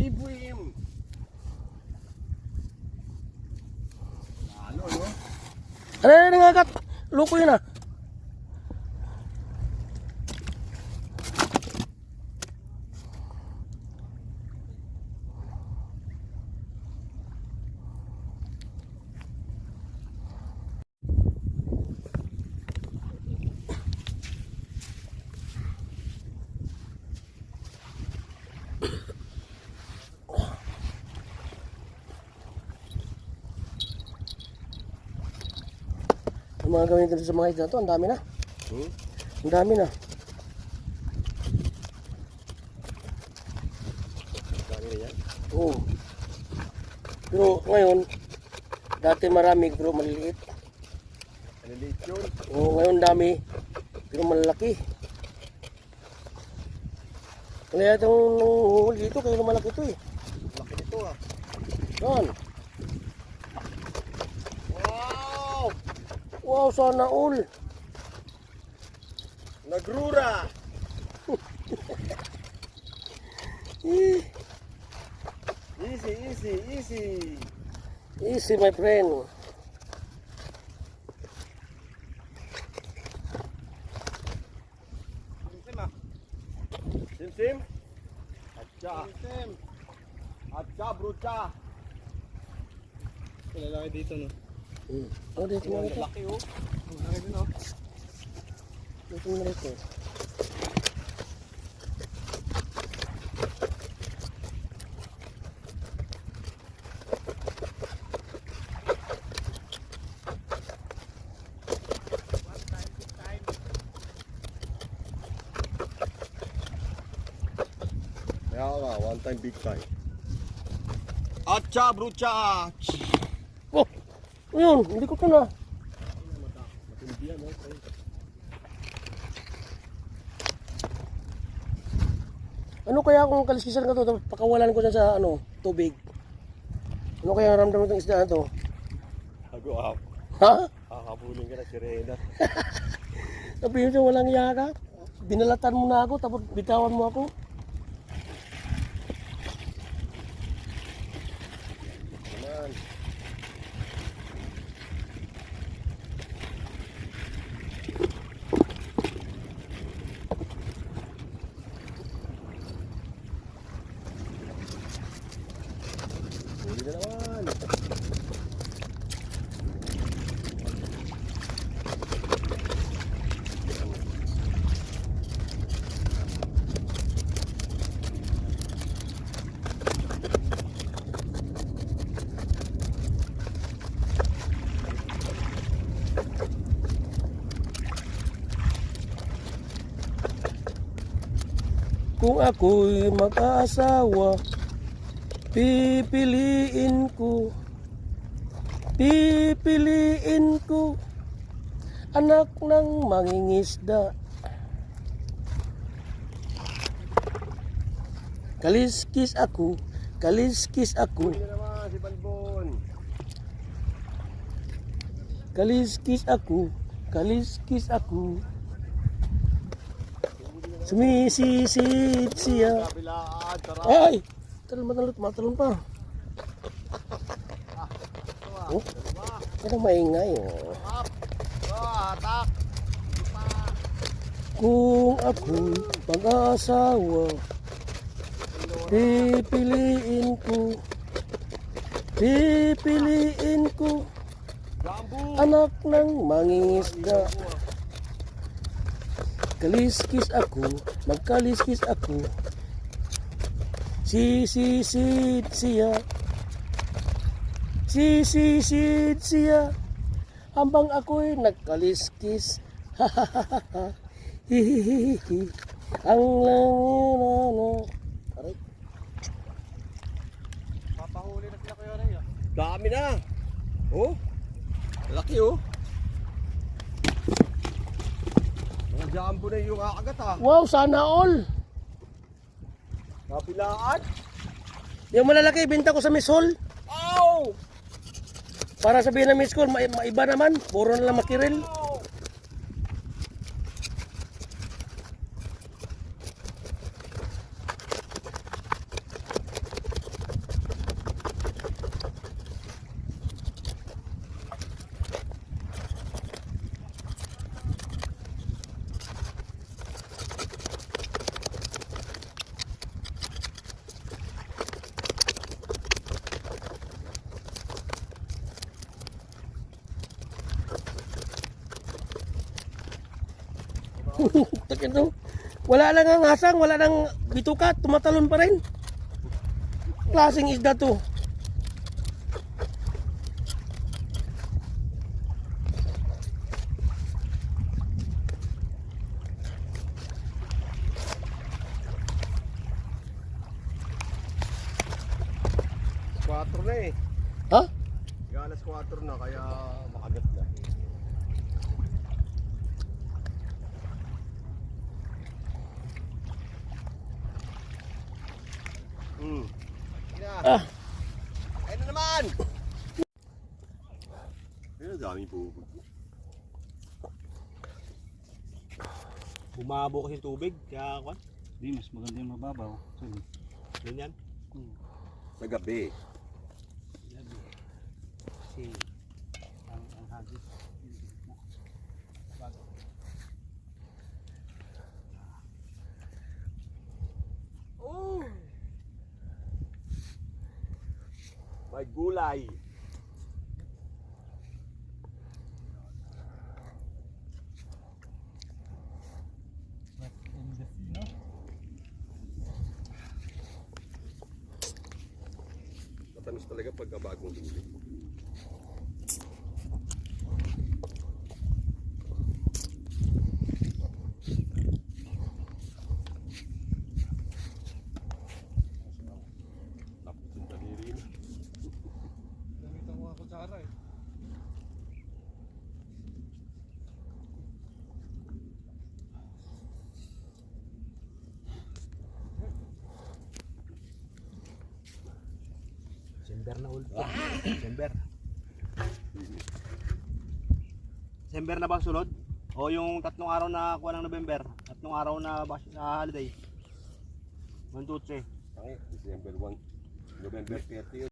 Ibwim. Ano, no? Ano na nangagat? Loko yun ah. Ang mga gawin dito sa mga isda na to, ang dami na. Ang dami na. Dami na yan. Oo. Pero ngayon, dati marami pero maliliit. Maliliit yun. Oo, ngayon dami pero malalaki. Kaya itong nanguhuli dito, kaya malaki ito eh. Laki nito ah. Yan. Wow! Wow, sana all. Nagrura! Eh, Easy, easy, easy. easy my friend. Sim-sim ah. Sim-sim. Atcha. Sim-sim. Atcha, brucha. Lalaki dito no. Oh, dito mo ito. Laki oh. Laki din oh. Dito mo ito. Kaya nga, one time big time. Atcha, brucha. Oh, yun, hindi ko ito na. Matindi yan oh. Ano kaya kung kaliskisan ko ito, pakawalan ko dyan sa tubig? Ano kaya ang ramdam itong isda na ito? Hago ah. Ha? Kakabulin ka na sirena. Sabihin siya walang yaka. Binalatan mo na ako, tapos bitawan mo ako. Naman. Huli na naman. Kung ako'y mag-aasawa, pipiliin ko anak ng mangingisda. Kaliskis ako. Huli na naman si Balbon. Kaliskis ako. Sumisisid siya. Kabilaan, tara. Ay! Matalon pa. Oh, ano maingay oh. Atak. Kung ako'y mag-aasawa, pipiliin ko Gambo. anak ng mangingisda. Kaliskis ako, magkaliskis ako. Sisisid siya. Habang ako'y nagkaliskis. Hihihihi. Ang langin. Aray. Papahuli na sila kayo rin. Dami na. Oh. Laki oh. Mga jumbo na yung kakagat ha. Wow, sana all. Kabilaan. Yung malalaki, ibenta ko sa Miss Hall. Ow! Para sabihin ng Miss Hall, maiba naman. Puro na lang makiril. Takin to. Wala lang ang hasang, wala nang bituka, tumatalon pa rin. Klaseng isda to. Quattro na eh. Ha? Galas 4 na kaya makagat na. Ah, Ayun na naman! Ayun, daming bubog. Bumabo kasi yung tubig, kaya kwan. Di, mas maganda yung mababaw. Sige. Ganyan. Sa gabi. Kasi ang hagis. Oh! May gulay. Matamis talaga pagka bagong huli. Tapos yung daliri na. Gamitan ko ako kutsara eh. December na ulit. December. December na ba sunod? O yung 3 araw na kuha ng November? 3 araw na ba sa holiday? 1, 2, 3. December 1, November 30.